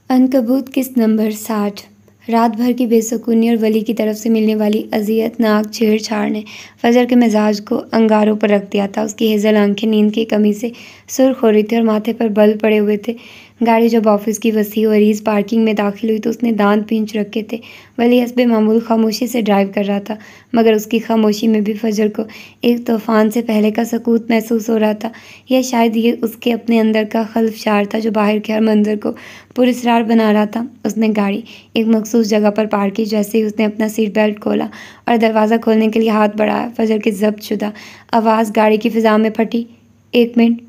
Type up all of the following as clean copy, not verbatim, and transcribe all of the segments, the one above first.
अनकबूत किस्त नंबर 60। रात भर की बेसुकूनी और वली की तरफ से मिलने वाली अज़ियतनाक छेड़छाड़ ने फजर के मिजाज को अंगारों पर रख दिया था। उसकी हेज़ल आंखें नींद की कमी से सुर्ख हो रही थी और माथे पर बल पड़े हुए थे। गाड़ी जब ऑफिस की वसी और अरीज पार्किंग में दाखिल हुई तो उसने दांत पींच रखे थे। वली हस्बे मामूल खामोशी से ड्राइव कर रहा था, मगर उसकी खामोशी में भी फजर को एक तूफान से पहले का सकूत महसूस हो रहा था। या शायद ये उसके अपने अंदर का खल्फशार था जो बाहर के हर मंजर को पुरस्रार बना रहा था। उसने गाड़ी एक मखसूस जगह पर पार्क की। जैसे ही उसने अपना सीट बेल्ट खोला और दरवाज़ा खोलने के लिए हाथ बढ़ाया, फजर की जब्त शुदा आवाज़ गाड़ी की फिजा में फटी, 1 मिनट।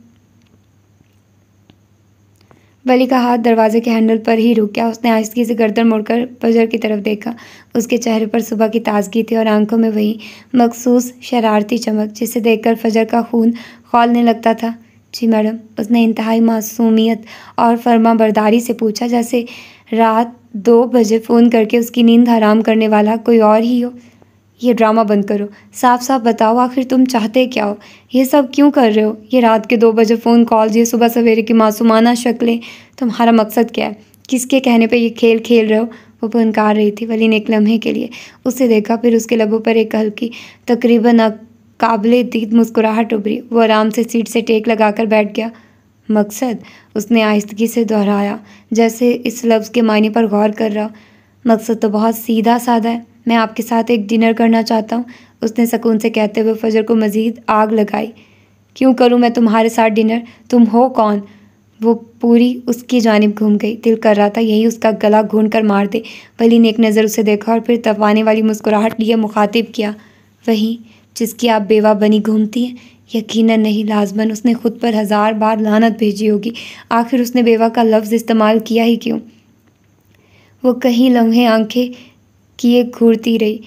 वली का हाथ दरवाजे के हैंडल पर ही रुक गया। उसने आहिस्तगी से गर्दन मोड़कर फजर की तरफ देखा। उसके चेहरे पर सुबह की ताजगी थी और आंखों में वही मखसूस शरारती चमक जिसे देखकर फजर का खून खौलने लगता था। जी मैडम, उसने इंतहाई मासूमियत और फर्माबरदारी से पूछा, जैसे रात 2 बजे फ़ोन करके उसकी नींद हराम करने वाला कोई और ही हो। ये ड्रामा बंद करो, साफ साफ बताओ आखिर तुम चाहते क्या हो? ये सब क्यों कर रहे हो? ये रात के 2 बजे फ़ोन कॉल्स, ये सुबह सवेरे की मासूमाना शक्लें, तुम्हारा मकसद क्या है? किसके कहने पे ये खेल खेल रहे हो? वो पुनकार रही थी। वली ने एक लम्हे के लिए उसे देखा, फिर उसके लबों पर एक हल्की तकरीबन नाकाबिले दीद मुस्कुराहट उभरी। वो आराम से सीट से टेक लगाकर बैठ गया। मकसद? उसने आहिस्तगी से दोहराया, जैसे इस लफ्ज़ के मायने पर गौर कर रहा। मकसद तो बहुत सीधा साधा है, मैं आपके साथ एक डिनर करना चाहता हूँ, उसने सुकून से कहते हुए फजर को मज़ीद आग लगाई। क्यों करूँ मैं तुम्हारे साथ डिनर? तुम हो कौन? वो पूरी उसकी जानिब घूम गई। दिल कर रहा था यही उसका गला घूंढ कर मार दे। वली ने एक नज़र उसे देखा और फिर तपाने वाली मुस्कुराहट लिए मुखातिब किया, वही जिसकी आप बेवा बनी घूमती हैं? यकीनन नहीं, लाजमन उसने खुद पर 1000 बार लानत भेजी होगी। आखिर उसने बेवा का लफ्ज़ इस्तेमाल किया ही क्यों? वो कहीं लम्हे आंखें किए घूरती रही।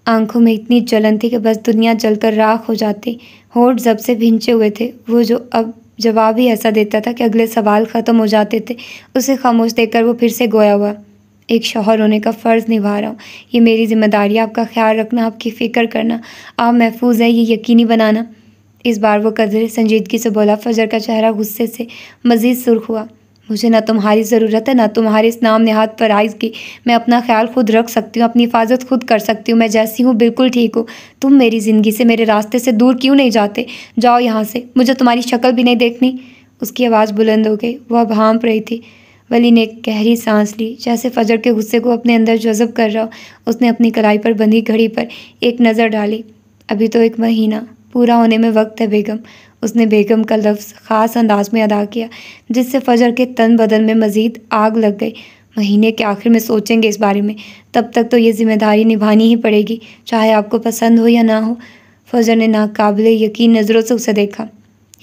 आंखों में इतनी जलन थी कि बस दुनिया जलकर राख हो जाती। होठ जब से भिंचे हुए थे। वो जो अब जवाब ही ऐसा देता था कि अगले सवाल ख़त्म हो जाते थे। उसे खामोश देखकर वो फिर से गोया हुआ, एक शौहर होने का फ़र्ज़ निभा रहा हूँ। ये मेरी जिम्मेदारी है, आपका ख्याल रखना, आपकी फ़िक्र करना, आप महफूज हैं ये यकीनी बनाना। इस बार वो कदरे संजीदगी से बोला। फजर का चेहरा गुस्से से मज़ीद सुर्ख हुआ। मुझे ना तुम्हारी ज़रूरत है, ना तुम्हारे इस नाम नेहात फराइज़ की। मैं अपना ख्याल खुद रख सकती हूँ, अपनी हिफाजत खुद कर सकती हूँ। मैं जैसी हूँ बिल्कुल ठीक हूँ। तुम मेरी ज़िंदगी से, मेरे रास्ते से दूर क्यों नहीं जाते? जाओ यहाँ से, मुझे तुम्हारी शक्ल भी नहीं देखनी। उसकी आवाज़ बुलंद हो गई। वह अब हाँफ रही थी। वली ने एक गहरी सांस ली, जैसे फजर के गुस्से को अपने अंदर जज़ब कर रहा हो। उसने अपनी कलाई पर बंधी घड़ी पर एक नज़र डाली। अभी तो 1 महीना पूरा होने में वक्त है बेगम। उसने बेगम का लफ्ज़ ख़ास अंदाज में अदा किया, जिससे फजर के तन बदन में मज़ीद आग लग गई। महीने के आखिर में सोचेंगे इस बारे में, तब तक तो ये जिम्मेदारी निभानी ही पड़ेगी, चाहे आपको पसंद हो या ना हो। फजर ने नाकाबिले यकीन नज़रों से उसे देखा।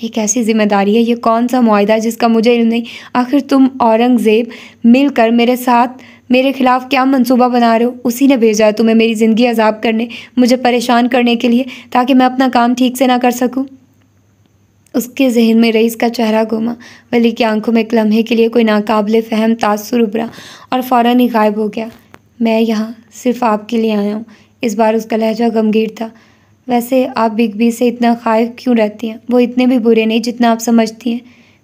ये कैसी जिम्मेदारी है? ये कौन सा मुआहदा है जिसका मुझे इल्म नहीं? आखिर तुम औरंगज़ेब मिलकर मेरे साथ मेरे खिलाफ क्या मंसूबा बना रहे हो? उसी ने भेजा है तुम्हें मेरी ज़िंदगी अजाब करने, मुझे परेशान करने के लिए, ताकि मैं अपना काम ठीक से ना कर सकूं। उसके जहन में रईस का चेहरा घूमा। वली की आंखों में एक लम्हे के लिए कोई नाकाबिले फ़हम तासुर उभरा और फ़ौरन ही गायब हो गया। मैं यहाँ सिर्फ आपके लिए आया हूँ। इस बार उसका लहजा गमगीन था। वैसे आप बिग बी से इतना खाइफ क्यों रहती हैं? वो इतने भी बुरे नहीं जितना आप समझती हैं।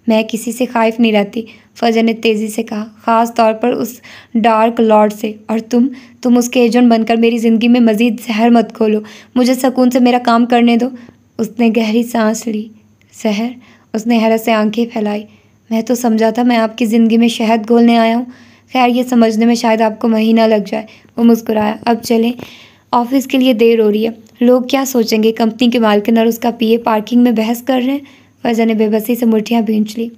मैं किसी से खाइफ नहीं रहती, फजर ने तेज़ी से कहा, ख़ास तौर पर उस डार्क लॉर्ड से। और तुम उसके एजेंट बनकर मेरी ज़िंदगी में मज़ीद जहर मत खोलो। मुझे सुकून से मेरा काम करने दो। उसने गहरी सांस ली। जहर? उसने हैरत से आंखें फैलाई। मैं तो समझा था मैं आपकी ज़िंदगी में शहद घोलने आया हूँ। खैर, ये समझने में शायद आपको महीना लग जाए। वो मुस्कुराया। अब चलें, ऑफिस के लिए देर हो रही है। लोग क्या सोचेंगे? कंपनी के मालिक और उसका पीए पार्किंग में बहस कर रहे हैं। फजर ने बेबसी से मुठ्ठियाँ भींच ली।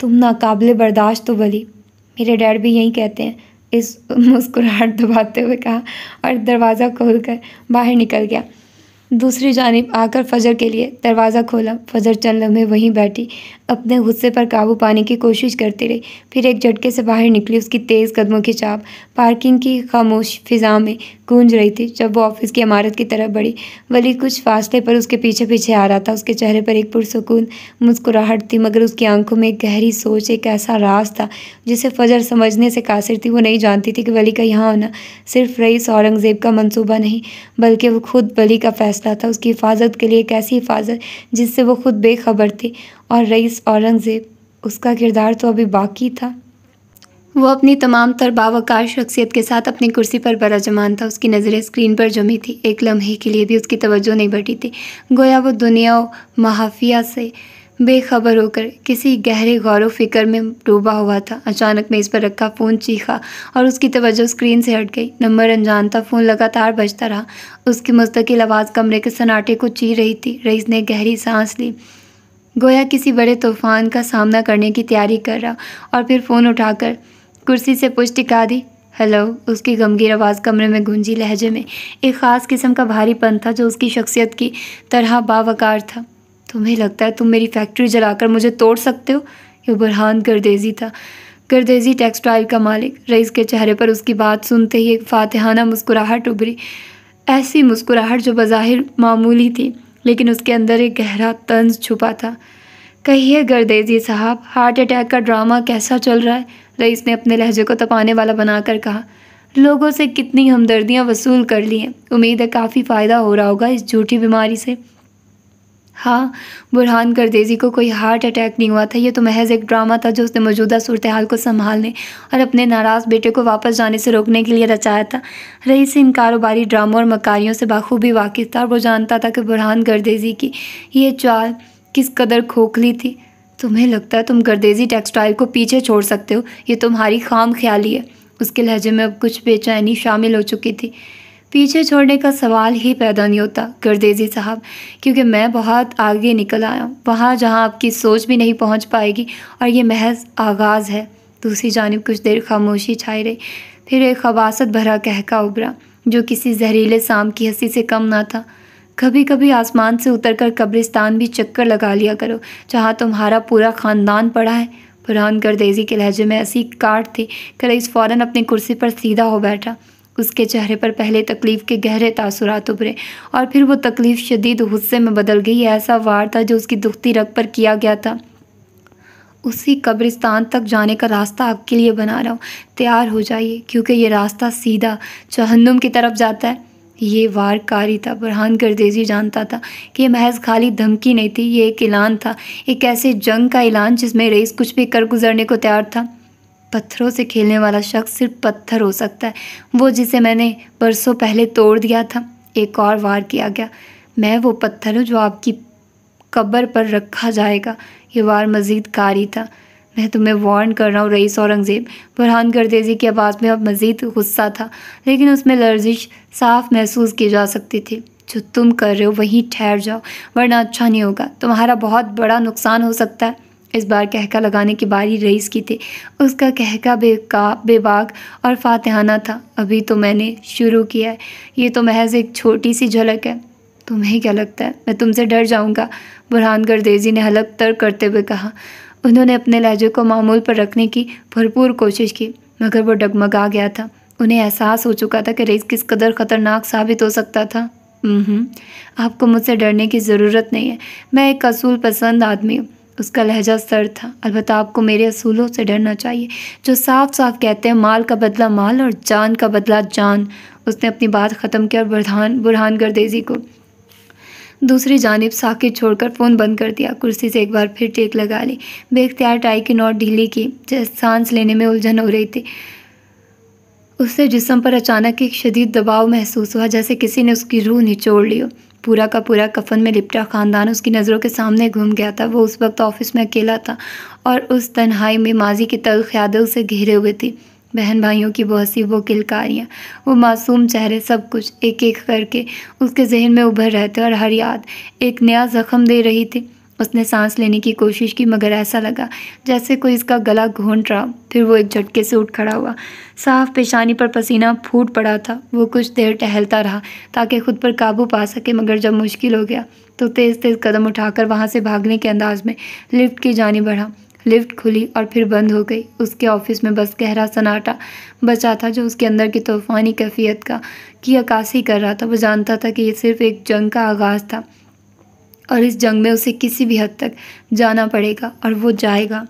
तुम नाकाबिले बर्दाश्त हो वली। मेरे डैड भी यही कहते हैं, इस मुस्कुराहट दबाते हुए कहा और दरवाज़ा खोलकर बाहर निकल गया। दूसरी जानिब आकर फजर के लिए दरवाज़ा खोला। फजर चंद लम्हे वहीं बैठी अपने गुस्से पर काबू पाने की कोशिश करती रही। फिर एक झटके से बाहर निकली। उसकी तेज़ कदमों की चाप पार्किंग की खामोश फिजा में गूंज रही थी। जब वो ऑफिस की इमारत की तरफ बढ़ी, वली कुछ फासले पर उसके पीछे पीछे आ रहा था। उसके चेहरे पर एक पुरसुकून मुस्कुराहट थी, मगर उसकी आंखों में एक गहरी सोच, एक ऐसा राज था जिसे फजर समझने से कासिर थी। वो नहीं जानती थी कि वली का यहाँ होना सिर्फ रईस औरंगज़ेब का मंसूबा नहीं, बल्कि वो खुद वली का फैसला था। उसकी हिफाजत के लिए एक ऐसी हिफाजत जिससे वो खुद बेखबर थी। और रईस औरंगज़ेब, उसका किरदार तो अभी बाकी था। वो अपनी तमाम तर बावकार शख्सियत के साथ अपनी कुर्सी पर बराजमान था। उसकी नज़रें स्क्रीन पर जमी थी। एक लम्हे के लिए भी उसकी तवज्जो नहीं बढ़ी थी। गोया वो दुनिया व महाफिया से बेखबर होकर किसी गहरे गौर व फिक्र में डूबा हुआ था। अचानक मेज़ पर रखा फ़ोन चीखा और उसकी तवज्जो स्क्रीन से हट गई। नंबर अनजान था। फ़ोन लगातार बजता रहा। उसकी मुस्तकिल आवाज़ कमरे के सन्नाटे को चीर रही थी। रईस ने गहरी सांस ली, गोया किसी बड़े तूफान का सामना करने की तैयारी कर रहा, और फिर फ़ोन उठाकर कुर्सी से पुश टिका दी। हेलो, उसकी गमगीन आवाज़ कमरे में गूंजी। लहजे में एक ख़ास किस्म का भारीपन था जो उसकी शख्सियत की तरह बावकार था। तुम्हें लगता है तुम मेरी फैक्ट्री जलाकर मुझे तोड़ सकते हो? ये बुरहान गर्देजी था, गर्देजी टेक्सटाइल का मालिक। रईस के चेहरे पर उसकी बात सुनते ही एक फातिहाना मुस्कुराहट उभरी। ऐसी मुस्कुराहट जो बज़ाहिर मामूली थी, लेकिन उसके अंदर एक गहरा तंज छुपा था। कहिए गर्देजी साहब, हार्ट अटैक का ड्रामा कैसा चल रहा है? रईस ने अपने लहजे को तपाने वाला बनाकर कहा। लोगों से कितनी हमदर्दियां वसूल कर ली हैं। उम्मीद है काफ़ी फ़ायदा हो रहा होगा इस झूठी बीमारी से। हाँ, बुरहान गर्देजी को कोई हार्ट अटैक नहीं हुआ था। ये तो महज एक ड्रामा था जो उसने मौजूदा सूरत हाल को संभालने और अपने नाराज़ बेटे को वापस जाने से रोकने के लिए रचाया था। रईस इन कारोबारी ड्रामों और मकारियों से बाखूबी वाकिफ़ था और वो जानता था कि बुरहान गर्देजी की ये चाल किस कदर खोखली थी। तुम्हें लगता है तुम गर्देजी टेक्सटाइल को पीछे छोड़ सकते हो? ये तुम्हारी खाम ख्याली है। उसके लहजे में अब कुछ बेचैनी शामिल हो चुकी थी। पीछे छोड़ने का सवाल ही पैदा नहीं होता गर्देजी साहब, क्योंकि मैं बहुत आगे निकल आया हूँ, वहाँ जहाँ आपकी सोच भी नहीं पहुँच पाएगी, और ये महज आगाज़ है। दूसरी जानिब कुछ देर खामोशी छाई रही। फिर एक खबासत भरा कहका उभरा जो किसी जहरीले सांप की हंसी से कम ना था। कभी कभी आसमान से उतरकर कब्रिस्तान भी चक्कर लगा लिया करो जहाँ तुम्हारा पूरा ख़ानदान पड़ा है। बुरहान गर्देजी के लहजे में ऐसी काट थी कि रईस फ़ौरन अपनी कुर्सी पर सीधा हो बैठा। उसके चेहरे पर पहले तकलीफ़ के गहरे तासुरात उभरे और फिर वो तकलीफ़ शदीद गुस्से में बदल गई। ऐसा वार था जो उसकी दुखती रग पर किया गया था। उसी कब्रिस्तान तक जाने का रास्ता आपके लिए बना रहा हूँ, तैयार हो जाइए, क्योंकि ये रास्ता सीधा जहन्नुम की तरफ जाता है। ये वारकारी था। बुरहान गर्देजी जानता था कि ये महज खाली धमकी नहीं थी, ये एक ऐलान था, एक ऐसे जंग का ऐलान जिसमें रईस कुछ भी कर गुजरने को तैयार था। पत्थरों से खेलने वाला शख्स सिर्फ पत्थर हो सकता है, वो जिसे मैंने बरसों पहले तोड़ दिया था। एक और वार किया गया। मैं वो पत्थर हूँ जो आपकी कब्र पर रखा जाएगा। ये वार मज़ीद कारी था। मैं तुम्हें वार्न कर रहा हूँ रईस औरंगज़ेब। बुरहान गर्देजी की आवाज़ में अब मज़ीद गुस्सा था, लेकिन उसमें लर्जिश साफ महसूस की जा सकती थी। जो तुम कर रहे हो वहीं ठहर जाओ, वरना अच्छा नहीं होगा। तुम्हारा बहुत बड़ा नुकसान हो सकता है। इस बार कहका लगाने की बारी रईस की थी। उसका कहका बेबाक और फातिहाना था। अभी तो मैंने शुरू किया है, ये तो महज एक छोटी सी झलक है। तुम्हें क्या लगता है मैं तुमसे डर जाऊंगा? बुरहान गर्देजी ने हलक तर करते हुए कहा। उन्होंने अपने लहजे को मामूल पर रखने की भरपूर कोशिश की, मगर वो डगमगा गया था। उन्हें एहसास हो चुका था कि रईस किस कदर ख़तरनाक साबित हो सकता था। आपको मुझसे डरने की ज़रूरत नहीं है। मैं एक असूल पसंद आदमी हूँ। उसका लहजा सर्द था। अलबत्ता आपको मेरे असूलों से डरना चाहिए, जो साफ साफ कहते हैं माल का बदला माल और जान का बदला जान। उसने अपनी बात ख़त्म किया और बुरहान गर्देजी को दूसरी जानिब साकित छोड़कर फ़ोन बंद कर दिया। कुर्सी से एक बार फिर टेक लगा ली। बेख्तियार टाई की नोट ढीली की, जैसे सांस लेने में उलझन हो रही थी। उससे जिस्म पर अचानक एक शदीद दबाव महसूस हुआ, जैसे किसी ने उसकी रूह निचोड़ ली हो। पूरा का पूरा कफन में लिपटा ख़ानदान उसकी नज़रों के सामने घूम गया था। वो उस वक्त ऑफिस में अकेला था और उस तन्हाई में माजी की तल्ख़ यादें उसे घेरे हुए थी। बहन भाइयों की वो हंसी, वो किलकारियाँ, वो मासूम चेहरे, सब कुछ एक एक करके उसके जहन में उभर रहे थे और हर याद एक नया ज़ख्म दे रही थी। उसने सांस लेने की कोशिश की, मगर ऐसा लगा जैसे कोई इसका गला घोंट रहा। फिर वो एक झटके से उठ खड़ा हुआ। साफ पेशानी पर पसीना फूट पड़ा था। वो कुछ देर टहलता रहा ताकि खुद पर काबू पा सके, मगर जब मुश्किल हो गया तो तेज़ तेज़ कदम उठाकर वहाँ से भागने के अंदाज में लिफ्ट की जानिब बढ़ा। लिफ्ट खुली और फिर बंद हो गई। उसके ऑफिस में बस गहरा सन्नाटा बचा था जो उसके अंदर की तूफ़ानी कैफियत की अक्कासी कर रहा था। वो जानता था कि ये सिर्फ एक जंग का आगाज़ था और इस जंग में उसे किसी भी हद तक जाना पड़ेगा और वो जाएगा।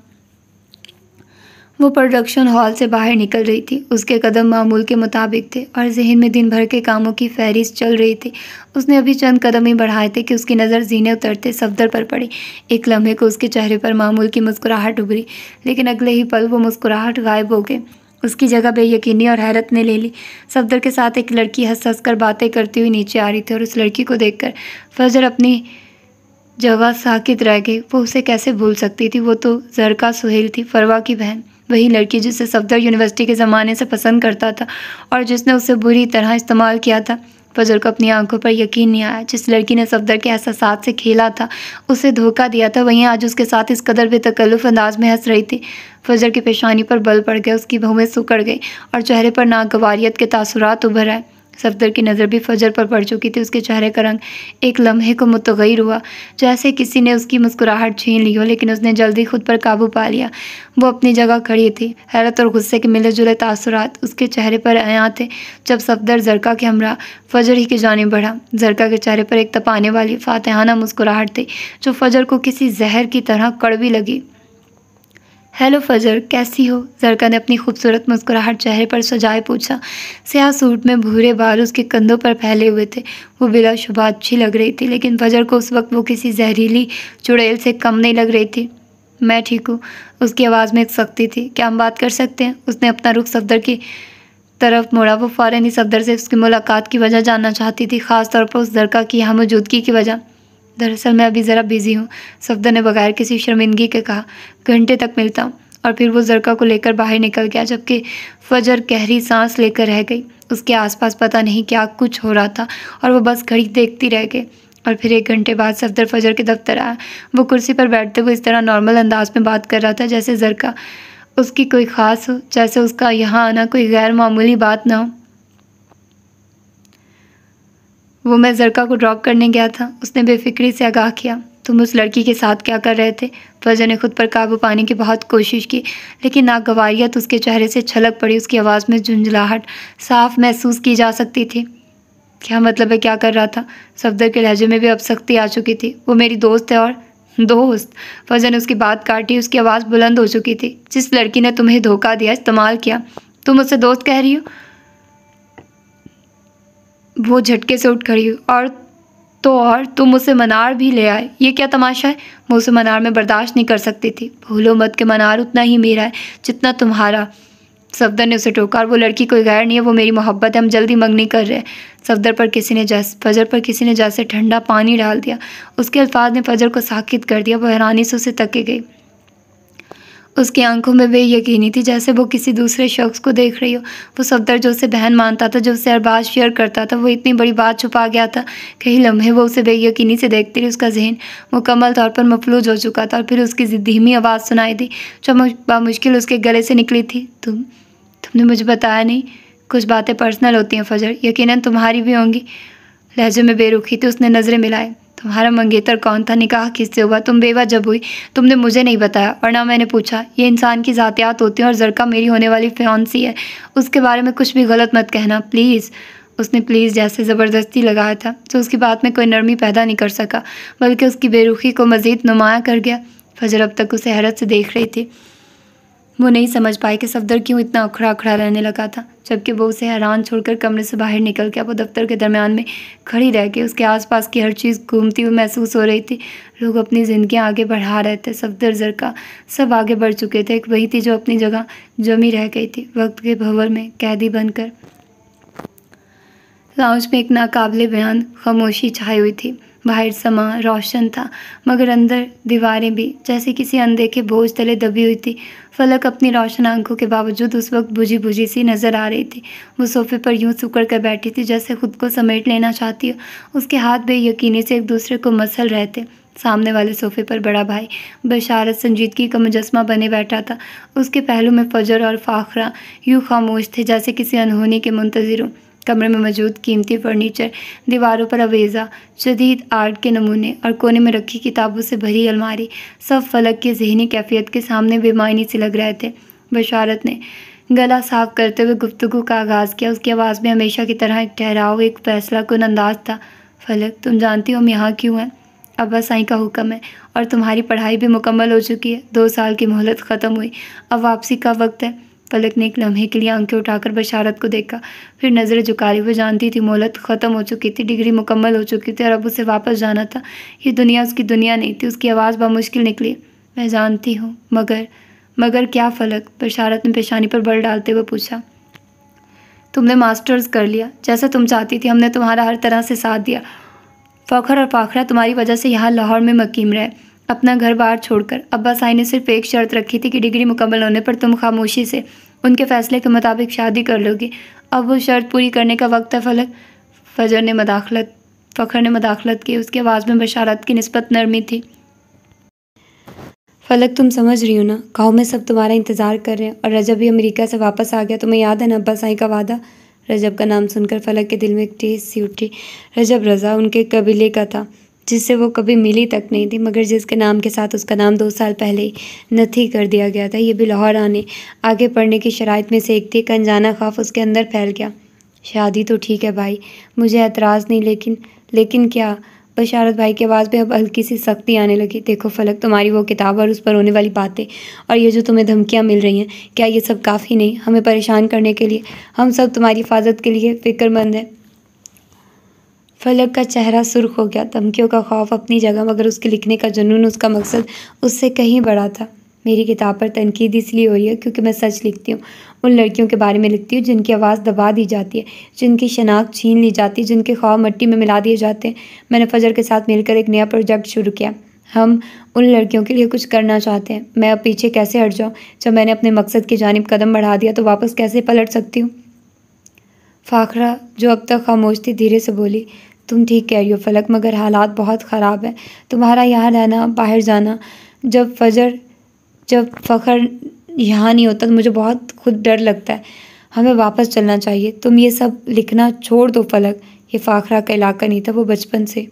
वो प्रोडक्शन हॉल से बाहर निकल रही थी। उसके कदम मामूल के मुताबिक थे और जहन में दिन भर के कामों की फहरिस्त चल रही थी। उसने अभी चंद कदम ही बढ़ाए थे कि उसकी नज़र जीने उतरते सफदर पर पड़ी। एक लम्हे को उसके चेहरे पर मामूल की मुस्कुराहट उभरी, लेकिन अगले ही पल वो मुस्कुराहट गायब हो गई। उसकी जगह बेयकीनी और हैरत ने ले ली। सफदर के साथ एक लड़की हंस हंस कर बातें करती हुई नीचे आ रही थी और उस लड़की को देखकर फजर अपनी जगह साकित रह गई। वो उसे कैसे भूल सकती थी? वो तो जरका सुहेल थी, फरवा की बहन, वही लड़की जिसे सफदर यूनिवर्सिटी के ज़माने से पसंद करता था और जिसने उसे बुरी तरह इस्तेमाल किया था। फजर को अपनी आंखों पर यकीन नहीं आया। जिस लड़की ने सफदर के एहसासात से खेला था, उसे धोखा दिया था, वहीं आज उसके साथ इस कदर बेतकल्लुफ़ अंदाज में हंस रही थी। फजर की पेशानी पर बल पड़ गया, उसकी भौहें सिकुड़ गई और चेहरे पर नागवारियत के तासुरात उभर आए। सफदर की नज़र भी फजर पर पड़ चुकी थी। उसके चेहरे का रंग एक लम्हे को मुतग़य्यर हुआ, जैसे किसी ने उसकी मुस्कुराहट छीन ली हो, लेकिन उसने जल्दी खुद पर काबू पा लिया। वो अपनी जगह खड़ी थी। हैरत और गुस्से के मिले जुले तासुरात उसके चेहरे पर आया थे जब सफदर जरका के हमरा फजर ही की जानिब बढ़ा। जरका के चेहरे पर एक तपाने वाली फातिहाना मुस्कुराहट थी जो फजर को किसी जहर की तरह कड़वी लगी। हेलो फजर, कैसी हो? जरका ने अपनी खूबसूरत मुस्कुराहट चेहरे पर सजाए पूछा। स्याह सूट में भूरे बाल उसके कंधों पर फैले हुए थे। वो बिलाशुबा अच्छी लग रही थी, लेकिन फजर को उस वक्त वो किसी जहरीली चुड़ैल से कम नहीं लग रही थी। मैं ठीक हूँ, उसकी आवाज़ में एक सख्ती थी। क्या हम बात कर सकते हैं? उसने अपना रुख सफदर की तरफ मोड़ा। वो फ़ौरन ही सफदर से उसकी मुलाकात की वजह जानना चाहती थी, ख़ास तौर पर उस जरका की यहाँ मौजूदगी की वजह। दरअसल मैं अभी ज़रा बिज़ी हूँ, सफदर ने बगैर किसी शर्मिंदगी के कहा। घंटे तक मिलता हूँ। और फिर वो जरका को लेकर बाहर निकल गया, जबकि फजर गहरी सांस लेकर रह गई। उसके आसपास पता नहीं क्या कुछ हो रहा था और वो बस खड़ी देखती रह गई। और फिर 1 घंटे बाद सफदर फजर के दफ्तर आया। वो कुर्सी पर बैठते हुए इस तरह नॉर्मल अंदाज में बात कर रहा था जैसे जरका उसकी कोई ख़ास हो, जैसे उसका यहाँ आना कोई गैर मामूली बात ना हो। वो मैं जरका को ड्रॉप करने गया था, उसने बेफिक्री से आगाह किया। तुम उस लड़की के साथ क्या कर रहे थे? फजर ने खुद पर काबू पाने की बहुत कोशिश की, लेकिन नागवारियत उसके चेहरे से छलक पड़ी। उसकी आवाज़ में झुंझलाहट साफ महसूस की जा सकती थी। क्या मतलब है क्या कर रहा था? सफदर के लहजे में भी अब सख्ती आ चुकी थी। वो मेरी दोस्त है। और दोस्त? फजर ने उसकी बात काटी। उसकी आवाज़ बुलंद हो चुकी थी। जिस लड़की ने तुम्हें धोखा दिया, इस्तेमाल किया, तुम उसे दोस्त कह रही हो? वो झटके से उठ खड़ी हुई। और तुम उसे मनार भी ले आए, ये क्या तमाशा है? मैं उसे मनार में बर्दाश्त नहीं कर सकती थी। भूलो मत के मनार उतना ही मेरा है जितना तुम्हारा। सफदर ने उसे टोका। और वो लड़की कोई गैर नहीं है, वो मेरी मोहब्बत है। हम जल्दी मंगनी कर रहे हैं। फजर पर किसी ने जैसे ठंडा पानी डाल दिया। उसके अल्फाज ने फजर को साकित कर दिया। वो हैरानी से उसे तके गई। उसकी आंखों में बेयकीनी थी, जैसे वो किसी दूसरे शख्स को देख रही हो। वो सफदर जो उसे बहन मानता था, जो उससे हर बात शेयर करता था, वो इतनी बड़ी बात छुपा गया था। कई लम्हे वो उसे बेयकीनी से देखती रही। उसका जहन मुकम्मल तौर पर मफलूज हो चुका था। और फिर उसकी धीमी आवाज़ सुनाई दी जो बामुश्किल उसके गले से निकली थी। तुमने मुझे बताया नहीं। कुछ बातें पर्सनल होती हैं फजर, यकीनन तुम्हारी भी होंगी। लहजे में बेरुखी थी। उसने नज़रें मिलाई। तुम्हारा मंगेतर कौन था? निकाह किससे हुआ? तुम बेवा जब हुई, तुमने मुझे नहीं बताया और ना मैंने पूछा। ये इंसान की ज़ातियात होती हैं और जरका मेरी होने वाली फियांसी है। उसके बारे में कुछ भी गलत मत कहना प्लीज़। उसने प्लीज़ जैसे ज़बरदस्ती लगाया था, जो उसकी बात में कोई नरमी पैदा नहीं कर सका, बल्कि उसकी बेरुखी को मज़ीद नुमाया कर गया। फजर अब तक उसे हैरत से देख रही थी। वो नहीं समझ पाई कि सफदर क्यों इतना अखड़ा अखड़ा रहने लगा था, जबकि वो उसे हैरान छोड़कर कमरे से बाहर निकल गया। वो दफ्तर के दरमियान में खड़ी रह गई। उसके आसपास की हर चीज़ घूमती हुई महसूस हो रही थी। लोग अपनी ज़िंदगियाँ आगे बढ़ा रहे थे। सफदर, जरका सब आगे बढ़ चुके थे। एक वही थी जो अपनी जगह जमी रह गई थी, वक्त के भंवर में कैदी बनकर। लाउंज में एक नाकाबिले बयान खामोशी छाई हुई थी। बाहर समा रोशन था, मगर अंदर दीवारें भी जैसे किसी अनदेखे बोझ तले दबी हुई थी। फलक अपनी रोशन आंखों के बावजूद उस वक्त बुझी बुझी सी नज़र आ रही थी। वो सोफे पर यूं सिकुड़ कर बैठी थी जैसे खुद को समेट लेना चाहती हो। उसके हाथ बेयकीनी से एक दूसरे को मसल रहे थे। सामने वाले सोफे पर बड़ा भाई बशारत संजीदगी का मुजस्मा बने बैठा था। उसके पहलू में फजर और फाखरा यूं खामोश थे जैसे किसी अनहोनी के मुंतज़िर हों। कमरे में मौजूद कीमती फर्नीचर, दीवारों पर अवेज़ा, जदीद आर्ट के नमूने और कोने में रखी किताबों से भरी अलमारी, सब फलक की ज़हनी कैफियत के सामने बेमायनी से लग रहे थे। बशारत ने गला साफ करते हुए गुफ्तगू का आगाज़ किया। उसकी आवाज़ में हमेशा की तरह एक ठहराव, एक फैसला कुन अंदाज था। फलक, तुम जानती हो हम यहाँ क्यों हैं? अब्बा साईं का हुक्म है और तुम्हारी पढ़ाई भी मुकम्मल हो चुकी है। 2 साल की मोहलत ख़त्म हुई, अब वापसी का वक्त है। पलक ने एक लम्हे के लिए आंखें उठाकर बशारत को देखा, फिर नज़रें झुका ली। वो जानती थी मोहलत ख़त्म हो चुकी थी, डिग्री मुकम्मल हो चुकी थी और अब उसे वापस जाना था। ये दुनिया उसकी दुनिया नहीं थी। उसकी आवाज़ बामुश्किल निकली, मैं जानती हूँ, मगर क्या फलक? बशारत ने पेशानी पर बल डालते हुए पूछा। तुमने मास्टर्स कर लिया, जैसा तुम चाहती थी। हमने तुम्हारा हर तरह से साथ दिया। फ़ख्र और फाखरा तुम्हारी वजह से यहाँ लाहौर में मकीम रहे, अपना घर बार छोड़कर। अब्बा साईं ने सिर्फ एक शर्त रखी थी कि डिग्री मुकम्मल होने पर तुम खामोशी से उनके फ़ैसले के मुताबिक शादी कर लोगी। अब वो शर्त पूरी करने का वक्त है फलक। फ़ख्र ने मदाखलत की। उसकी आवाज़ में बशारत की निस्बत नरमी थी। फलक, तुम समझ रही हो ना, गाँव में सब तुम्हारा इंतज़ार कर रहे हैं और रजब भी अमेरिका से वापस आ गया। तुम्हें याद है ना अब्बा साईं का वादा? रजब का नाम सुनकर फलक के दिल में एक ठेस सी उठी। रजब रज़ा उनके कबीले का था, जिससे वो कभी मिली तक नहीं थी, मगर जिसके नाम के साथ उसका नाम 2 साल पहले ही नथी कर दिया गया था। ये भी लाहौर आगे पढ़ने की शराइत में से एक थी। एक अनजाना खौफ उसके अंदर फैल गया। शादी तो ठीक है भाई, मुझे एतराज़ नहीं, लेकिन क्या? बशारत भाई की आवाज़ में अब हल्की सी सख्ती आने लगी। देखो फलक, तुम्हारी वो किताब और उस पर होने वाली बातें और ये जो तुम्हें धमकियाँ मिल रही हैं, क्या ये सब काफ़ी नहीं हमें परेशान करने के लिए? हम सब तुम्हारी हिफाजत के लिए फ़िक्रमंद हैं। फलक का चेहरा सुर्ख हो गया। धमकियों का खौफ अपनी जगह, मगर उसके लिखने का जुनून, उसका मकसद उससे कहीं बड़ा था। मेरी किताब पर तनकीद इसलिए हो रही है क्योंकि मैं सच लिखती हूँ। उन लड़कियों के बारे में लिखती हूँ जिनकी आवाज़ दबा दी जाती है, जिनकी शनाख्त छीन ली जाती है, जिनके ख्वाब मिट्टी में मिला दिए जाते हैं। मैंने फजर के साथ मिलकर एक नया प्रोजेक्ट शुरू किया। हम उन लड़कियों के लिए कुछ करना चाहते हैं। मैं अब पीछे कैसे हट जाऊँ? जब मैंने अपने मकसद की जानिब कदम बढ़ा दिया तो वापस कैसे पलट सकती हूँ? फाखरा, जो अब तक खामोश थी, धीरे से बोली, तुम ठीक कह रही हो फलक, मगर हालात बहुत ख़राब हैं। तुम्हारा यहाँ रहना, बाहर जाना। जब फ़ख्र यहाँ नहीं होता तो मुझे बहुत खुद डर लगता है। हमें वापस चलना चाहिए। तुम ये सब लिखना छोड़ दो फलक। ये फाखरा का इलाका नहीं था। वो बचपन से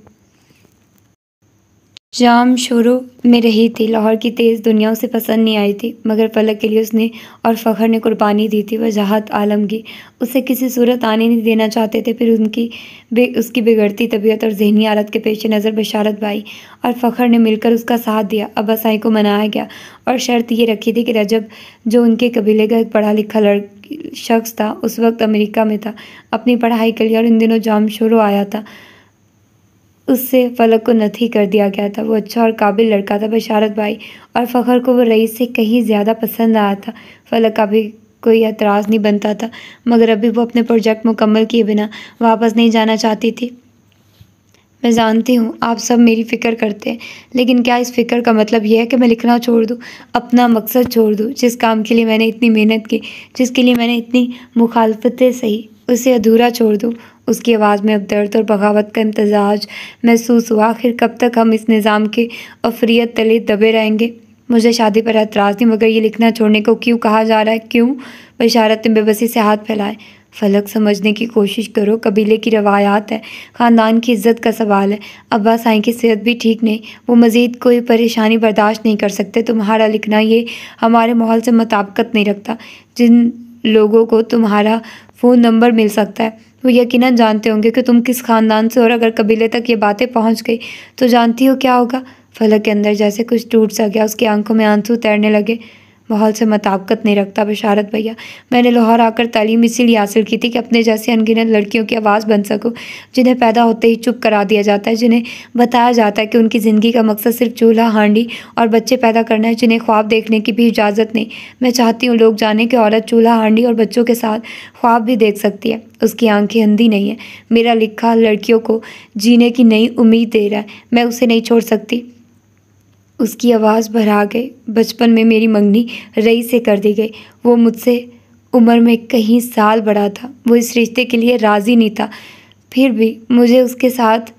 जाम शोरों में रही थी। लाहौर की तेज़ दुनिया उसे पसंद नहीं आई थी, मगर फलक के लिए उसने और फ़ख्र ने कुर्बानी दी थी। वजाहत आलमगी उसे किसी सूरत आने नहीं देना चाहते थे। फिर उसकी बिगड़ती तबीयत और जहनी हालत के पेश नज़र बशारत भाई और फ़ख्र ने मिलकर उसका साथ दिया। अब्बा साईं को मनाया गया और शर्त ये रखी थी कि रजब, जो उनके कबीले का एक पढ़ा लिखा शख्स था, उस वक्त अमेरिका में था अपनी पढ़ाई के लिए, और इन दिनों जाम शोरों आया था, उससे फलक को नथी कर दिया गया था। वो अच्छा और काबिल लड़का था। बशारत भाई और फ़ख्र को वो रईस से कहीं ज़्यादा पसंद आया था। फलक का भी कोई एतराज़ नहीं बनता था, मगर अभी वो अपने प्रोजेक्ट मुकम्मल किए बिना वापस नहीं जाना चाहती थी। मैं जानती हूँ आप सब मेरी फ़िक्र करते हैं, लेकिन क्या इस फ़िक्र का मतलब यह है कि मैं लिखना छोड़ दूँ, अपना मकसद छोड़ दूँ, जिस काम के लिए मैंने इतनी मेहनत की, जिसके लिए मैंने इतनी मुखालफतें सही, उसे अधूरा छोड़ दूँ? उसकी आवाज़ में अब दर्द और बगावत का इम्तजाज महसूस हुआ। आखिर कब तक हम इस निज़ाम के अफरियत तले दबे रहेंगे? मुझे शादी पर एतराज़ नहीं, मगर ये लिखना छोड़ने को क्यों कहा जा रहा है? क्यों? बशारत ने बेबसी से हाथ फैलाए। फलक, समझने की कोशिश करो। कबीले की रवायात है, ख़ानदान की इज़्ज़त का सवाल है। अब्बा साईं की सेहत भी ठीक नहीं, वो मज़ीद कोई परेशानी बर्दाश्त नहीं कर सकते। तुम्हारा लिखना ये हमारे माहौल से मुताबिकत नहीं रखता। जिन लोगों को तुम्हारा फ़ोन नंबर मिल सकता है, वो यकीनन जानते होंगे कि तुम किस ख़ानदान से, और अगर कबीले तक ये बातें पहुंच गई तो जानती हो क्या होगा? फलक के अंदर जैसे कुछ टूट सा गया। उसकी आंखों में आंसू तैरने लगे। माहौल से मुताबिकत नहीं रखता बशारत भैया। मैंने लाहौर आकर तालीम इसीलिए हासिल की थी कि अपने जैसे अनगिनत लड़कियों की आवाज़ बन सकूं, जिन्हें पैदा होते ही चुप करा दिया जाता है, जिन्हें बताया जाता है कि उनकी ज़िंदगी का मकसद सिर्फ चूल्हा, हांडी और बच्चे पैदा करना है, जिन्हें ख्वाब देखने की भी इजाज़त नहीं। मैं चाहती हूँ लोग जाने कि औरत चूल्हा, हांडी और बच्चों के साथ ख्वाब भी देख सकती है। उसकी आंखें अंधी नहीं है। मेरा लिखा लड़कियों को जीने की नई उम्मीद दे रहा है। मैं उसे नहीं छोड़ सकती। उसकी आवाज़ भरा गई। बचपन में मेरी मंगनी रई से कर दी गई। वो मुझसे उम्र में कहीं साल बड़ा था। वो इस रिश्ते के लिए राज़ी नहीं था। फिर भी मुझे उसके साथ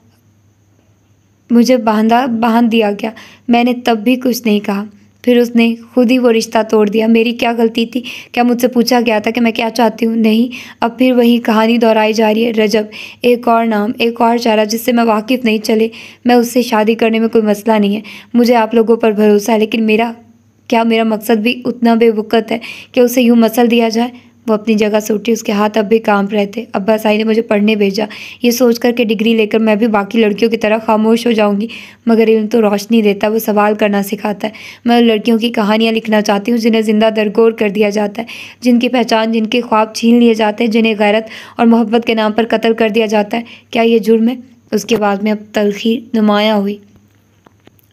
बांध दिया गया। मैंने तब भी कुछ नहीं कहा। फिर उसने खुद ही वो रिश्ता तोड़ दिया। मेरी क्या गलती थी? क्या मुझसे पूछा गया था कि मैं क्या चाहती हूँ? नहीं। अब फिर वही कहानी दोहराई जा रही है। रजब, एक और नाम, एक और चेहरा जिससे मैं वाकिफ़ नहीं। चले, मैं उससे शादी करने में कोई मसला नहीं है। मुझे आप लोगों पर भरोसा है, लेकिन मेरा मकसद भी उतना बेवकूफ़ है कि उसे यूँ मसल दिया जाए? वो अपनी जगह से उठी। उसके हाथ अब भी कांप रहे थे। अब्बा साई ने मुझे पढ़ने भेजा, ये सोच कर के डिग्री लेकर मैं भी बाकी लड़कियों की तरह खामोश हो जाऊंगी। मगर इल्म तो रोशनी देता है, वो सवाल करना सिखाता है। मैं उन लड़कियों की कहानियाँ लिखना चाहती हूँ जिन्हें जिंदा दरगोर कर दिया जाता है, जिनकी पहचान, जिनके ख्वाब छीन लिए जाते हैं, जिन्हें गैरत और मोहब्बत के नाम पर कत्ल कर दिया जाता है। क्या ये जुर्म है? उसके बाद में अब तलखी नुमाया हुई।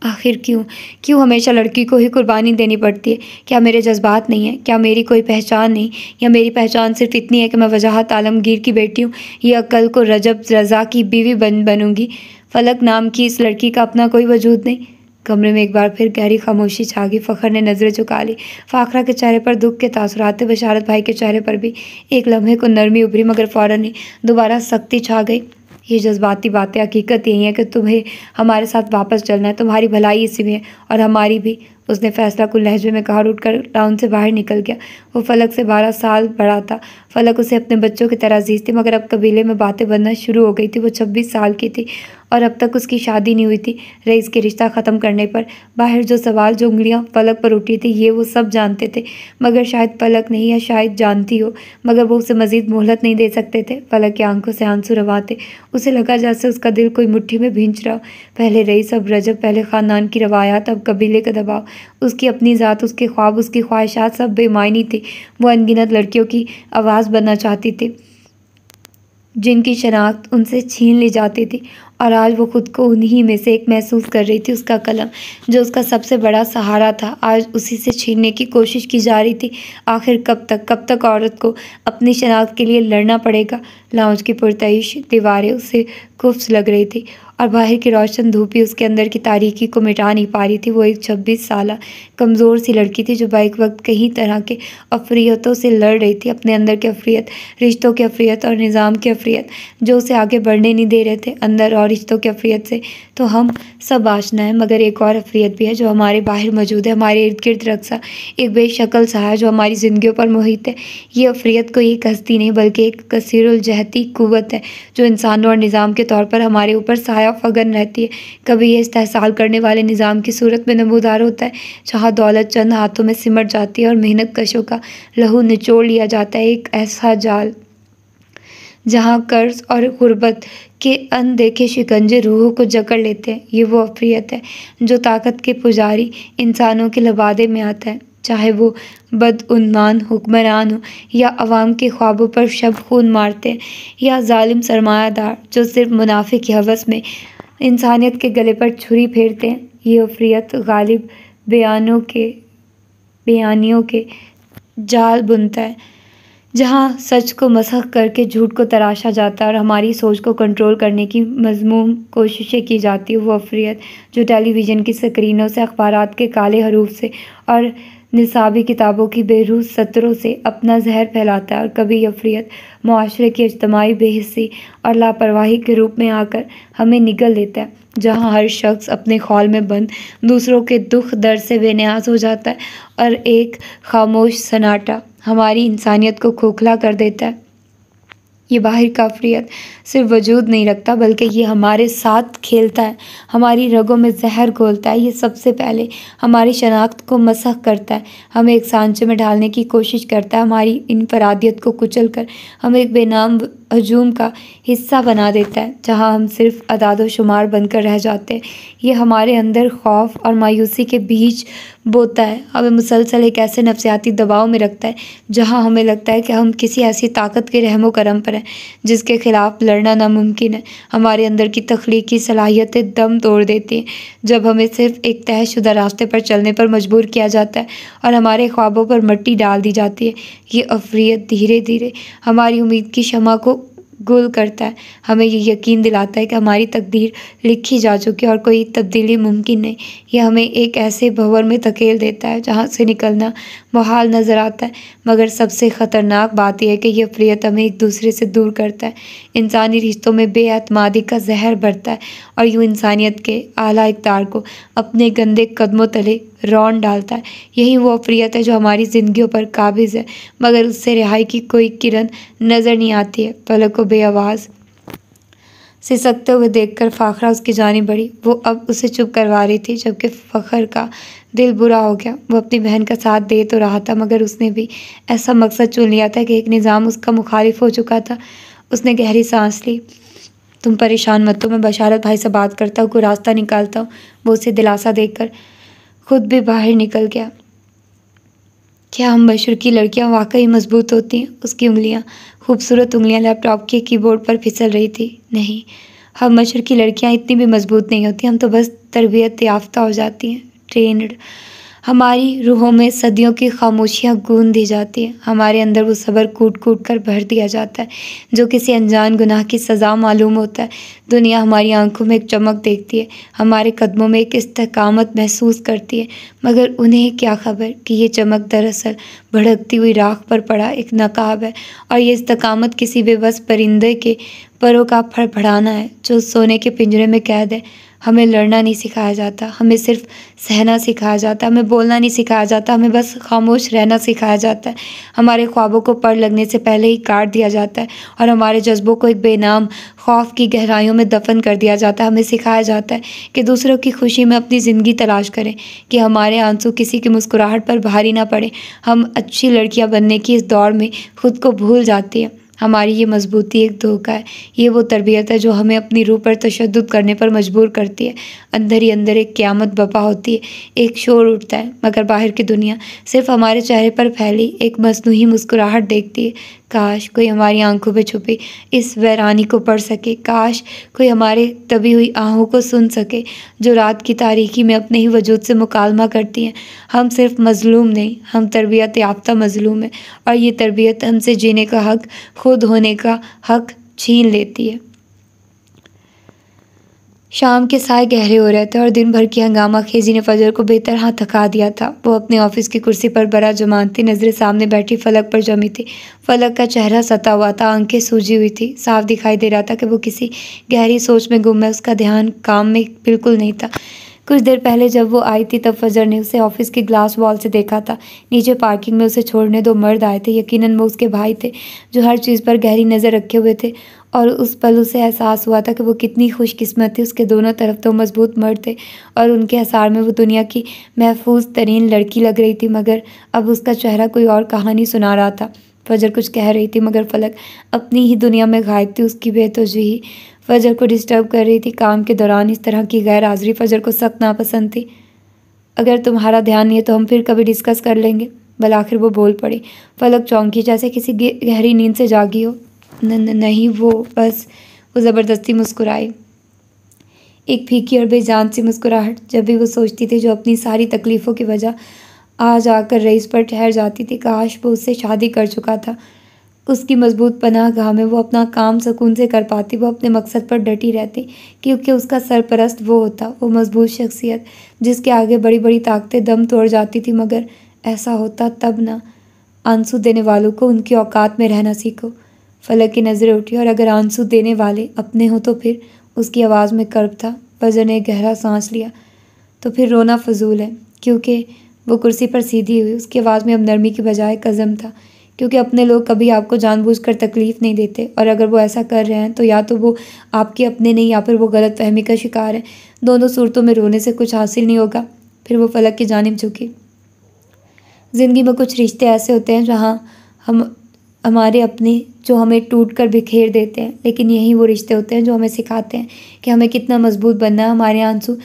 आखिर क्यों हमेशा लड़की को ही कुर्बानी देनी पड़ती है? क्या मेरे जज्बात नहीं है? क्या मेरी कोई पहचान नहीं? या मेरी पहचान सिर्फ इतनी है कि मैं वजाहत आलमगीर की बेटी हूँ, या कल को रजब रज़ा की बीवी बनूंगी? फलक नाम की इस लड़की का अपना कोई वजूद नहीं। कमरे में एक बार फिर गहरी खामोशी छा गई। फ़खर ने नज़रें झुका ली। फ़ाखरा के चेहरे पर दुख के तासुरात थे। बशारत भाई के चेहरे पर भी एक लम्हे को नरमी उभरी, मगर फ़ौरन ही दोबारा सख्ती छा गई। ये जज्बाती बातें, हकीकत यही है कि तुम्हें हमारे साथ वापस चलना है। तुम्हारी भलाई इसी में है और हमारी भी। उसने फैसला कुल लहजे में कहा, उठकर टाउन से बाहर निकल गया। वो फलक से 12 साल बड़ा था। फलक उसे अपने बच्चों की तरह अजीज थी, मगर अब कबीले में बातें बनना शुरू हो गई थी। वो 26 साल की थी और अब तक उसकी शादी नहीं हुई थी। रईस के रिश्ता ख़त्म करने पर बाहर जो सवाल, जो उंगलियां फलक पर उठी थी, ये वो सब जानते थे। मगर शायद फलक नहीं, या शायद जानती हो, मगर वो उसे मजीद मोहलत नहीं दे सकते थे। फलक की आंखों से आंसू रवा थे। उसे लगा जैसे उसका दिल कोई मुट्ठी में भींच रहा। पहले रईस, अब रजब, पहले ख़ानदान की रवायात, अब कबीले का दबाव। उसकी अपनी ज़ात, उसके ख्वाब, उसकी ख्वाहिशात सब बेमायनी थी। वो अनगिनत लड़कियों की आवाज़ बनना चाहती थी जिनकी शनाख्त उनसे छीन ली जाती थी, और आज वो खुद को उन्हीं में से एक महसूस कर रही थी। उसका कलम, जो उसका सबसे बड़ा सहारा था, आज उसी से छीनने की कोशिश की जा रही थी। आखिर कब तक औरत को अपनी शनाख्त के लिए लड़ना पड़ेगा? लाउंज की पुरतइश दीवारें उसे कुफ्स लग रही थी और बाहर की रोशन धूप भी उसके अंदर की तारीकी को मिटा नहीं पा रही थी। वो एक 26 साल कमज़ोर सी लड़की थी जो बैक वक्त कई तरह के अफरियतों से लड़ रही थी। अपने अंदर की अफरियत, रिश्तों की अफरियत और निज़ाम की अफरियत जो उसे आगे बढ़ने नहीं दे रहे थे। अंदर और रिश्तों की अफरियत से तो हम सब आशना है, मगर एक और अफरियत भी है जो हमारे बाहर मौजूद है, हमारे इर्द गिर्द रक्सा, एक बेशकल सा है जो हमारी ज़िंदगियों पर मुहित है। ये अफरियत कोई एक हस्ती नहीं, बल्कि एक कसीरुल जहती कुव्वत है जो इंसानों और निज़ाम के तौर पर हमारे ऊपर साया फगन रहती है। कभी ये इस्तेहसाल करने वाले निज़ाम की सूरत में नमूदार होता है, जहाँ दौलत चंद हाथों में सिमट जाती है और मेहनत कशों का लहू निचोड़ लिया जाता है। एक ऐसा जाल जहाँ कर्ज और गुर्बत के अनदेखे शिकंजे रूहों को जकड़ लेते हैं। ये वो अफरियत है जो ताकत के पुजारी इंसानों के लबादे में आता है, चाहे वो बदउन्मान हुक्मरान हो, या अवाम के ख्वाबों पर शब खून मारते हैं, या जालिम सरमायादार जो सिर्फ मुनाफे की हवस में इंसानियत के गले पर छुरी फेरते हैं। ये अफरियत गालिब बयानियों के जाल बुनता है, जहाँ सच को मसख करके झूठ को तराशा जाता है और हमारी सोच को कंट्रोल करने की मज़मूम कोशिशें की जाती है। वो अफरियत जो टेलीविज़न की स्क्रीनों से, अखबारात के काले हरूफ से और निसाबी किताबों की बेरूह सत्रों से अपना जहर फैलाता है। और कभी अफरियत मुआशरे की इज्तमाही बेहिस्सी और लापरवाही के रूप में आकर हमें निगल लेता है, जहाँ हर शख्स अपने खौल में बंद दूसरों के दुख दर्द से बेनियाज हो जाता है और एक खामोश सन्नाटा हमारी इंसानियत को खोखला कर देता है। ये बाहर का अफरियत सिर्फ वजूद नहीं रखता, बल्कि ये हमारे साथ खेलता है, हमारी रगों में जहर घोलता है। ये सबसे पहले हमारी शनाख्त को मसख करता है, हमें एक सांचे में ढालने की कोशिश करता है, हमारी इनफरादियत को कुचल कर हमें एक बेनाम हजूम का हिस्सा बना देता है, जहाँ हम सिर्फ अदाद शुमार बनकर रह जाते हैं। ये हमारे अंदर खौफ और मायूसी के बीज बोता है, हमें मुसलसल एक ऐसे नफसियाती दबाव में रखता है जहाँ हमें लगता है कि हम किसी ऐसी ताकत के रहमो करम पर हैं जिसके खिलाफ लड़ना नामुमकिन है। हमारे अंदर की तख्लीकी सलाहियतें दम तोड़ देती हैं जब हमें सिर्फ एक तयशुदा रास्ते पर चलने पर मजबूर किया जाता है और हमारे ख्वाबों पर मिट्टी डाल दी जाती है। ये अफरियत धीरे धीरे हमारी उम्मीद की शमा को गुल करता है, हमें ये यकीन दिलाता है कि हमारी तकदीर लिखी जा चुकी है और कोई तब्दीली मुमकिन नहीं। यह हमें एक ऐसे भंवर में धकेल देता है जहाँ से निकलना मुहाल नज़र आता है। मगर सबसे ख़तरनाक बात यह है कि यह अफरियत हमें एक दूसरे से दूर करता है, इंसानी रिश्तों में बेएतमादी का जहर भरता है और यूँ इंसानियत के आला इक़्तिदार को अपने गंदे कदमों तले रौंद डालता है। यही वो अफरियत है जो हमारी ज़िंदगियों पर काबिज़ है, मगर उससे रिहाई की कोई किरण नज़र नहीं आती है। पलकों बेआवाज़ सिसकते हुए देखकर फाखरा उसकी जानी बढ़ी। वो अब उसे चुप करवा रही थी, जबकि फ़खर का दिल बुरा हो गया। वो अपनी बहन का साथ दे तो रहा था, मगर उसने भी ऐसा मकसद चुन लिया था कि एक निज़ाम उसका मुखालिफ हो चुका था। उसने गहरी सांस ली। तुम परेशान मत हो, मैं बशारत भाई से बात करता हूँ, कोई रास्ता निकालता हूँ। वो उसे दिलासा देकर खुद भी बाहर निकल गया। क्या हम बशर की लड़कियां वाकई मजबूत होती हैं? उसकी उंगलियां, खूबसूरत उंगलियां लैपटॉप के कीबोर्ड पर फिसल रही थी। नहीं, हम बशर की लड़कियां इतनी भी मजबूत नहीं होती, हम तो बस तरबियत याफ्ता हो जाती हैं, ट्रेन्ड। हमारी रूहों में सदियों की खामोशियाँ गूंद दी जाती हैं, हमारे अंदर वो सब्र कूट कूट कर भर दिया जाता है जो किसी अनजान गुनाह की सज़ा मालूम होता है। दुनिया हमारी आंखों में एक चमक देखती है, हमारे कदमों में एक इस्तकामत महसूस करती है, मगर उन्हें क्या खबर कि ये चमक दरअसल भड़कती हुई राख पर पड़ा एक नकाब है, और ये इस्तकामत किसी बेबस परिंदे के परों का फड़फड़ाना है जो सोने के पिंजरे में कैद है। हमें लड़ना नहीं सिखाया जाता, हमें सिर्फ सहना सिखाया जाता है, हमें बोलना नहीं सिखाया जाता, हमें बस खामोश रहना सिखाया जाता है। हमारे ख्वाबों को पर लगने से पहले ही काट दिया जाता है और हमारे जज्बों को एक बेनाम खौफ की गहराइयों में दफन कर दिया जाता है। हमें सिखाया जाता है कि दूसरों की खुशी में अपनी ज़िंदगी तलाश करें, कि हमारे आंसू किसी की मुस्कुराहट पर भारी ना पड़े। हम अच्छी लड़कियां बनने की इस दौड़ में खुद को भूल जाती हैं। हमारी ये मजबूती एक धोखा है, ये वो तरबियत है जो हमें अपनी रूह पर तशद्दुद करने पर मजबूर करती है। अंदर ही अंदर एक क़यामत बपा होती है, एक शोर उठता है, मगर बाहर की दुनिया सिर्फ हमारे चेहरे पर फैली एक मसनूही मुस्कुराहट देखती है। काश कोई हमारी आंखों में छुपी इस वीरानी को पढ़ सके, काश कोई हमारे दबी हुई आहों को सुन सके जो रात की तारीकी में अपने ही वजूद से मुकालमा करती हैं। हम सिर्फ मजलूम नहीं, हम तरबियत याफ्ता मजलूम हैं, और ये तरबियत हमसे जीने का हक, खुद होने का हक छीन लेती है। शाम के साए गहरे हो रहे थे और दिन भर की हंगामा खेजी ने फजर को बेतरह थका दिया था। वो अपने ऑफिस की कुर्सी पर बरा जमान थी, नजरें सामने बैठी फलक पर जमी थी। फलक का चेहरा सता हुआ था, आंखें सूजी हुई थी, साफ दिखाई दे रहा था कि वो किसी गहरी सोच में गुम है। उसका ध्यान काम में बिल्कुल नहीं था। कुछ देर पहले जब वो आई थी तब फजर ने उसे ऑफिस की ग्लास वॉल से देखा था। नीचे पार्किंग में उसे छोड़ने दो मर्द आए थे, यकीनन वो उसके भाई थे जो हर चीज़ पर गहरी नज़र रखे हुए थे। और उस पल उसे एहसास हुआ था कि वो कितनी खुशकिस्मत थी। उसके दोनों तरफ तो मजबूत मर्द थे और उनके असार में वो दुनिया की महफूज तरीन लड़की लग रही थी, मगर अब उसका चेहरा कोई और कहानी सुना रहा था। फजर कुछ कह रही थी, मगर फलक अपनी ही दुनिया में गायब थी। उसकी बेतवजही फजर को डिस्टर्ब कर रही थी। काम के दौरान इस तरह की गैर हाजिरी फजर को सख्त नापसंद थी। अगर तुम्हारा ध्यान नहीं है तो हम फिर कभी डिस्कस कर लेंगे। भला आखिर वो बोल पड़ी। फलक चौंकी, जैसे किसी गहरी नींद से जागी हो। नहीं, वो बस। वो ज़बरदस्ती मुस्कुराई, एक फीकी और बेजान सी मुस्कुराहट। जब भी वो सोचती थी जो अपनी सारी तकलीफ़ों की वजह आज आकर रईस पर ठहर जाती थी, काश वो उससे शादी कर चुका था। उसकी मजबूत पनाहगाह में वो अपना काम सुकून से कर पाती, वो अपने मकसद पर डटी रहती, क्योंकि उसका सरपरस्त वो होता, वो मजबूत शख्सियत जिसके आगे बड़ी बड़ी ताकतें दम तोड़ जाती थी। मगर ऐसा होता तब ना। आंसू देने वालों को उनकी औकात में रहना सीखो। फलक की नज़रें उठी, और अगर आंसू देने वाले अपने हो तो फिर? उसकी आवाज़ में कर्ब था। फजर ने गहरा सांस लिया। तो फिर रोना फजूल है। क्योंकि वो कुर्सी पर सीधी हुई, उसकी आवाज़ में अब नरमी की बजाय कज़म था। क्योंकि अपने लोग कभी आपको जानबूझकर तकलीफ़ नहीं देते, और अगर वो ऐसा कर रहे हैं तो या तो वो आपके अपने नहीं, या फिर वो गलतफहमी का शिकार है। दोनों सूरतों में रोने से कुछ हासिल नहीं होगा। फिर वो फलक की जानिब झुकी। ज़िंदगी में कुछ रिश्ते ऐसे होते हैं जहाँ हम हमारे अपने जो हमें टूट कर बिखेर देते हैं, लेकिन यही वो रिश्ते होते हैं जो हमें सिखाते हैं कि हमें कितना मजबूत बनना है। हमारे आंसू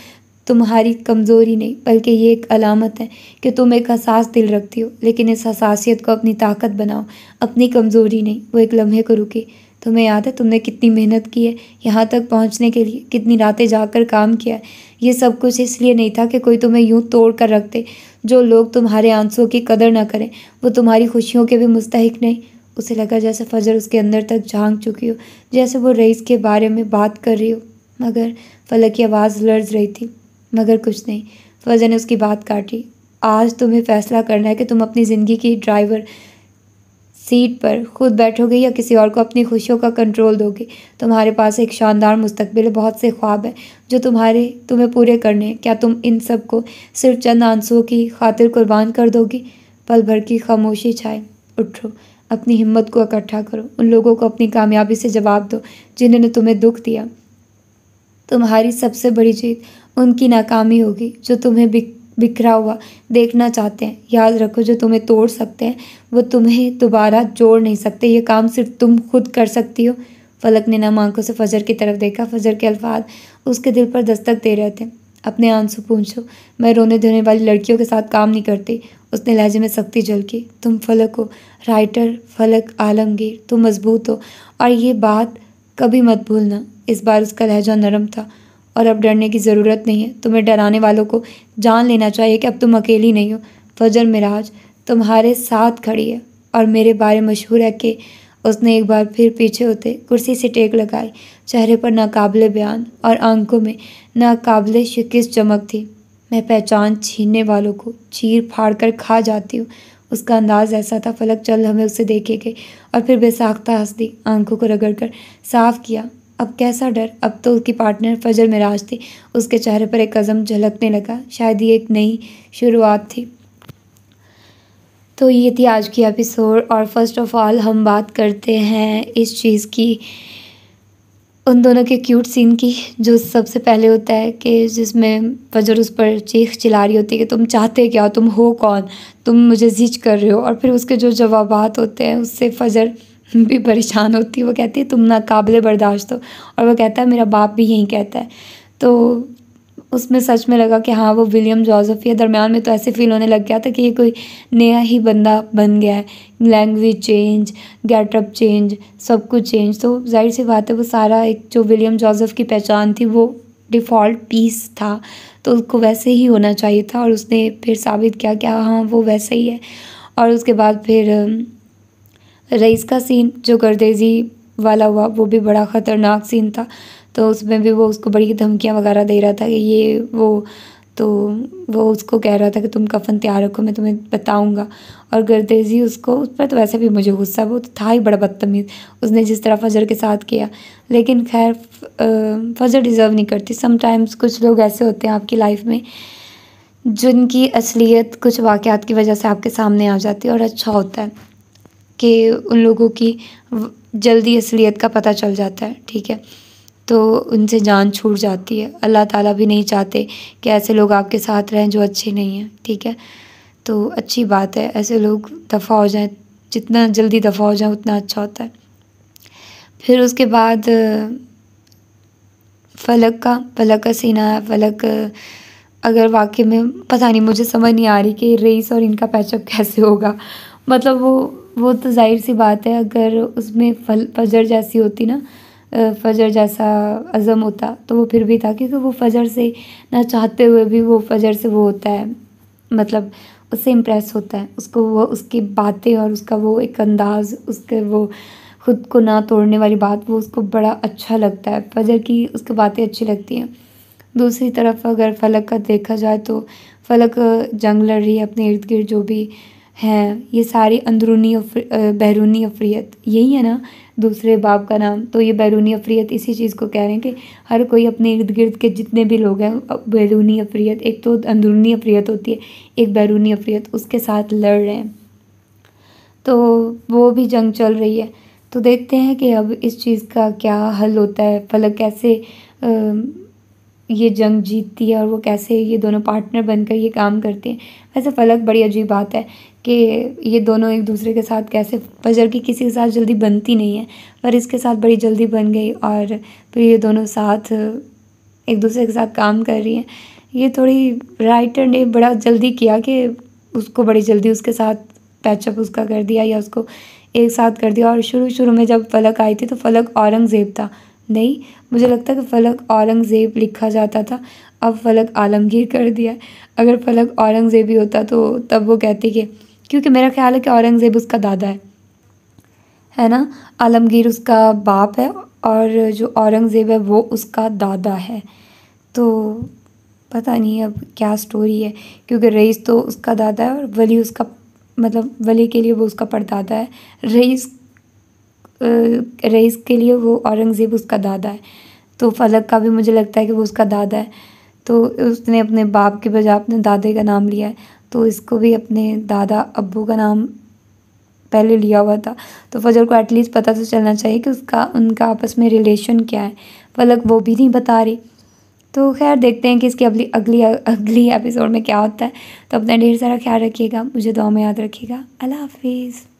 तुम्हारी कमज़ोरी नहीं, बल्कि ये एक अलामत है कि तुम एक हसास दिल रखती हो, लेकिन इस हसासियत को अपनी ताकत बनाओ, अपनी कमज़ोरी नहीं। वो एक लम्हे को रुकी। तुम्हें याद है तुमने कितनी मेहनत की है यहाँ तक पहुँचने के लिए, कितनी रातें जाकर काम किया है। ये सब कुछ इसलिए नहीं था कि कोई तुम्हें यूँ तोड़ कर रख दे। जो लोग तुम्हारे आंसुओं की कदर न करें वो तुम्हारी खुशियों के भी मुस्तहिक नहीं। उसे लगा जैसे फजर उसके अंदर तक झांक चुकी हो, जैसे वो रईस के बारे में बात कर रही हो। मगर फलक की आवाज़ लर्ज रही थी। मगर कुछ नहीं। फजर ने उसकी बात काटी। आज तुम्हें फ़ैसला करना है कि तुम अपनी ज़िंदगी की ड्राइवर सीट पर खुद बैठोगे या किसी और को अपनी खुशियों का कंट्रोल दोगे। तुम्हारे पास एक शानदार मुस्तकबिल है, बहुत से ख्वाब हैं जो तुम्हें पूरे करने हैं। क्या तुम इन सब को सिर्फ चंद आंसुओं की खातिर कुर्बान कर दोगी? पल भर की खामोशी छाए। उठो, अपनी हिम्मत को इकट्ठा करो, उन लोगों को अपनी कामयाबी से जवाब दो जिन्होंने तुम्हें दुख दिया। तुम्हारी सबसे बड़ी जीत उनकी नाकामी होगी जो तुम्हें बिखरा हुआ देखना चाहते हैं। याद रखो, जो तुम्हें तोड़ सकते हैं वो तुम्हें दोबारा जोड़ नहीं सकते। ये काम सिर्फ तुम खुद कर सकती हो। फलक ने नम आंखों से फजर की तरफ देखा। फजर के अल्फाज उसके दिल पर दस्तक दे रहे थे। अपने आंसू पूंछो, मैं रोने धोने वाली लड़कियों के साथ काम नहीं करती। उसने लहजे में सख्ती झलकी। तुम फलक हो, राइटर फलक आलमगीर। तुम मजबूत हो और ये बात कभी मत भूलना। इस बार उसका लहजा नरम था। और अब डरने की ज़रूरत नहीं है। तुम्हें डराने वालों को जान लेना चाहिए कि अब तुम अकेली नहीं हो। फजर मिराज तुम्हारे साथ खड़ी है और मेरे बारे मशहूर है कि उसने एक बार फिर पीछे होते कुर्सी से टेक लगाई। चेहरे पर नाकाबिले बयान और आंखों में नाकाबिले शिकस्त चमक थी। मैं पहचान छीनने वालों को चीर फाड़ कर खा जाती हूँ। उसका अंदाज ऐसा था। फलक चल हमें उससे देखे गई और फिर बेसाख्ता हंस दी, आंखों को रगड़ कर साफ किया। अब कैसा डर। अब तो उसकी पार्टनर फजर मिराज थी। उसके चेहरे पर एक अज़म झलकने लगा। शायद ये एक नई शुरुआत थी। तो ये थी आज की एपिसोड। और फर्स्ट ऑफ ऑल हम बात करते हैं इस चीज़ की, उन दोनों के क्यूट सीन की, जो सबसे पहले होता है कि जिसमें फजर उस पर चीख चिल्ला रही होती है कि तुम चाहते क्या हो, तुम हो कौन, तुम मुझे जिज कर रहे हो। और फिर उसके जो जवाबात होते हैं उससे फजर भी परेशान होती है। वो कहती है तुम नाकाबिले बर्दाश्त हो, और वो कहता है मेरा बाप भी यही कहता है। तो उसमें सच में लगा कि हाँ वो विलियम जोसेफ ही। दरम्यान में तो ऐसे फील होने लग गया था कि ये कोई नया ही बंदा बन गया है। लैंग्वेज चेंज, गेटअप चेंज, सब कुछ चेंज। तो जाहिर सी बात है वो सारा एक जो विलियम जोसेफ की पहचान थी वो डिफ़ॉल्ट पीस था, तो उसको वैसे ही होना चाहिए था। और उसने फिर साबित किया कि हाँ वो वैसे ही है। और उसके बाद फिर रईस का सीन जो गर्देजी वाला हुआ वो भी बड़ा ख़तरनाक सीन था। तो उसमें भी वो उसको बड़ी धमकियाँ वगैरह दे रहा था कि ये वो, तो वो उसको कह रहा था कि तुम कफन तैयार रखो, मैं तुम्हें बताऊंगा। और गर्देजी उसको, उस पर तो वैसे भी मुझे गुस्सा, वो तो था ही बड़ा बदतमीज़ उसने जिस तरह फजर के साथ किया। लेकिन खैर फजर डिज़र्व नहीं करती। समटाइम्स कुछ लोग ऐसे होते हैं आपकी लाइफ में जिनकी असलियत कुछ वाक़यात की वजह से आपके सामने आ जाती है। और अच्छा होता है कि उन लोगों की जल्दी असलियत का पता चल जाता है, ठीक है, तो उनसे जान छूट जाती है। अल्लाह ताला भी नहीं चाहते कि ऐसे लोग आपके साथ रहें जो अच्छे नहीं हैं, ठीक है। तो अच्छी बात है ऐसे लोग दफ़ा हो जाएं, जितना जल्दी दफ़ा हो जाएं उतना अच्छा होता है। फिर उसके बाद फलक का सीन आया। फलक अगर वाकई में पता नहीं, मुझे समझ नहीं आ रही कि रईस और इनका पैचअप कैसे होगा। मतलब वो तो जाहिर सी बात है, अगर उसमें फजर जैसी होती ना, फजर जैसा अज़म होता तो वो फिर भी था, क्योंकि वो फजर से ना चाहते हुए भी वो फजर से वो होता है, मतलब उससे इम्प्रेस होता है। उसको वो उसकी बातें और उसका वो एक अंदाज़, उसके वो ख़ुद को ना तोड़ने वाली बात, वो उसको बड़ा अच्छा लगता है। फजर की उसकी बातें अच्छी लगती हैं। दूसरी तरफ अगर फलक का देखा जाए तो फलक जंग लड़ रही है अपने इर्द गिर्द जो भी हैं, ये सारी अंदरूनी बैरूनी अफरियत, यही है ना दूसरे बाब का नाम। तो ये बैरूनी अफरियत इसी चीज़ को कह रहे हैं कि हर कोई अपने इर्द गिर्द के जितने भी लोग हैं, बैरूनी अफरियत, एक तो अंदरूनी अफरियत होती है, एक बैरूनी अफरियत, उसके साथ लड़ रहे हैं। तो वो भी जंग चल रही है। तो देखते हैं कि अब इस चीज़ का क्या हल होता है, फलक कैसे ये जंग जीतती है और वो कैसे ये दोनों पार्टनर बनकर ये काम करते हैं। वैसे फलक बड़ी अजीब बात है कि ये दोनों एक दूसरे के साथ कैसे, फजर की किसी के साथ जल्दी बनती नहीं है पर इसके साथ बड़ी जल्दी बन गई, और फिर ये दोनों साथ एक दूसरे के साथ काम कर रही हैं। ये थोड़ी राइटर ने बड़ा जल्दी किया कि उसको बड़ी जल्दी उसके साथ पैचअप उसका कर दिया या उसको एक साथ कर दिया। और शुरू में जब फलक आई थी तो फलक औरंगज़ेब था, नहीं मुझे लगता है कि फ़लक औरंगज़ेब लिखा जाता था, अब फ़लक आलमगीर कर दिया। अगर फ़लक औरंगज़ेब ही होता तो तब वो कहती कि, क्योंकि मेरा ख्याल है कि औरंगज़ेब उसका दादा है ना, आलमगीर उसका बाप है और जो औरंगज़ेब है वो उसका दादा है। तो पता नहीं अब क्या स्टोरी है, क्योंकि रईस तो उसका दादा है और वली उसका, मतलब वली के लिए वो उसका परदादा है, रईस के लिए वो औरंगज़ेब उसका दादा है। तो फलक का भी मुझे लगता है कि वो उसका दादा है, तो उसने अपने बाप के बजाय अपने दादे का नाम लिया है, तो इसको भी अपने दादा अब्बू का नाम पहले लिया हुआ था। तो फजर को एटलीस्ट पता तो चलना चाहिए कि उनका आपस में रिलेशन क्या है। फलक वो भी नहीं बता रही, तो खैर देखते हैं कि इसकी अगली अगली अगली एपिसोड में क्या होता है। तो अपना ढेर सारा ख्याल रखिएगा, मुझे दुआ में याद रखिएगा। अल्लाह हाफिज़।